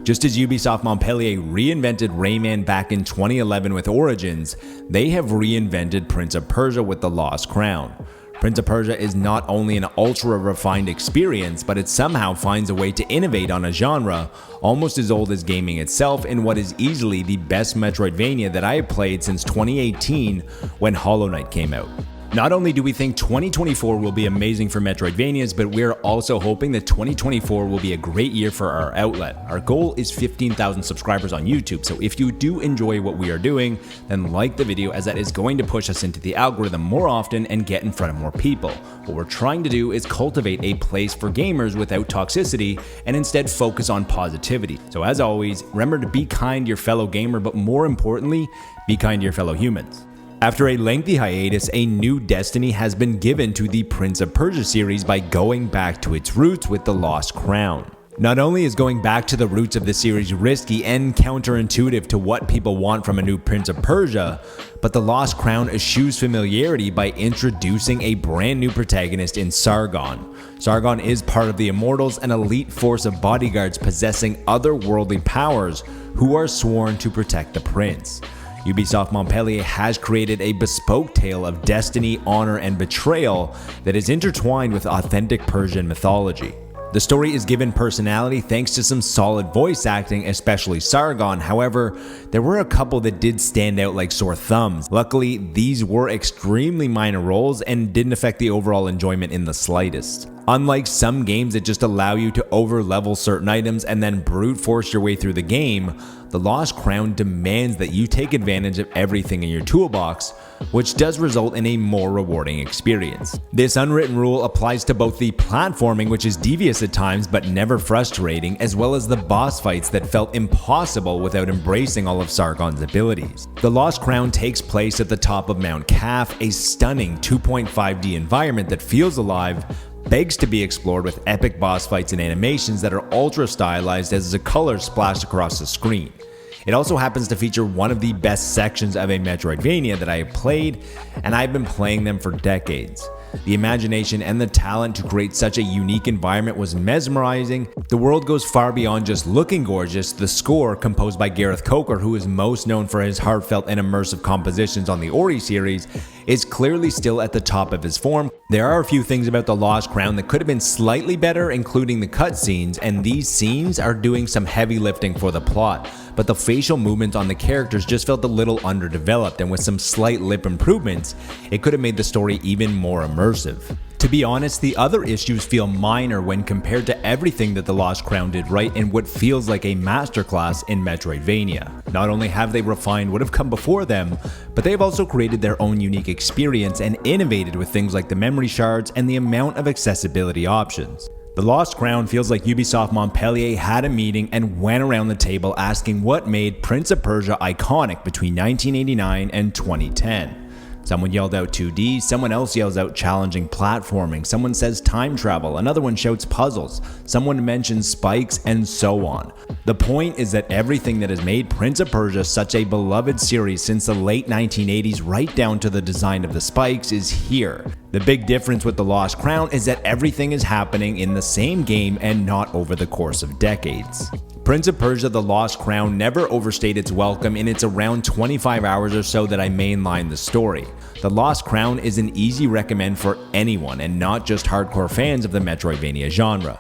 Just as Ubisoft Montpellier reinvented Rayman back in 2011 with Origins, they have reinvented Prince of Persia with The Lost Crown. Prince of Persia is not only an ultra-refined experience, but it somehow finds a way to innovate on a genre almost as old as gaming itself in what is easily the best Metroidvania that I have played since 2018 when Hollow Knight came out. Not only do we think 2024 will be amazing for Metroidvanias, but we're also hoping that 2024 will be a great year for our outlet. Our goal is 15,000 subscribers on YouTube, so if you do enjoy what we are doing, then like the video, as that is going to push us into the algorithm more often and get in front of more people. What we're trying to do is cultivate a place for gamers without toxicity and instead focus on positivity. So as always, remember to be kind to your fellow gamer, but more importantly, be kind to your fellow humans. After a lengthy hiatus, a new destiny has been given to the Prince of Persia series by going back to its roots with The Lost Crown. Not only is going back to the roots of the series risky and counterintuitive to what people want from a new Prince of Persia, but The Lost Crown eschews familiarity by introducing a brand new protagonist in Sargon. Sargon is part of the Immortals, an elite force of bodyguards possessing otherworldly powers who are sworn to protect the prince. Ubisoft Montpellier has created a bespoke tale of destiny, honor, and betrayal that is intertwined with authentic Persian mythology. The story is given personality thanks to some solid voice acting, especially Sargon. However, there were a couple that did stand out like sore thumbs. Luckily, these were extremely minor roles and didn't affect the overall enjoyment in the slightest. Unlike some games that just allow you to over-level certain items and then brute force your way through the game, The Lost Crown demands that you take advantage of everything in your toolbox, which does result in a more rewarding experience. This unwritten rule applies to both the platforming, which is devious at times but never frustrating, as well as the boss fights that felt impossible without embracing all of Sargon's abilities. The Lost Crown takes place at the top of Mount Kaf, a stunning 2.5D environment that feels alive, begs to be explored with epic boss fights and animations that are ultra stylized as the colors splash across the screen. It also happens to feature one of the best sections of a Metroidvania that I have played, and I've been playing them for decades. The imagination and the talent to create such a unique environment was mesmerizing. The world goes far beyond just looking gorgeous. The score, composed by Gareth Coker, who is most known for his heartfelt and immersive compositions on the Ori series, is clearly still at the top of his form. There are a few things about The Lost Crown that could have been slightly better, including the cutscenes, and these scenes are doing some heavy lifting for the plot, but the facial movements on the characters just felt a little underdeveloped, and with some slight lip improvements, it could have made the story even more immersive. To be honest, the other issues feel minor when compared to everything that The Lost Crown did right in what feels like a masterclass in Metroidvania. Not only have they refined what have come before them, but they have also created their own unique experience and innovated with things like the memory shards and the amount of accessibility options. The Lost Crown feels like Ubisoft Montpellier had a meeting and went around the table asking what made Prince of Persia iconic between 1989 and 2010. Someone yelled out 2D, someone else yells out challenging platforming, someone says time travel, another one shouts puzzles, someone mentions spikes, and so on. The point is that everything that has made Prince of Persia such a beloved series since the late 1980s right down to the design of the spikes is here. The big difference with The Lost Crown is that everything is happening in the same game and not over the course of decades. Prince of Persia: The Lost Crown never overstayed its welcome in its around 25 hours or so that I mainline the story. The Lost Crown is an easy recommend for anyone and not just hardcore fans of the Metroidvania genre.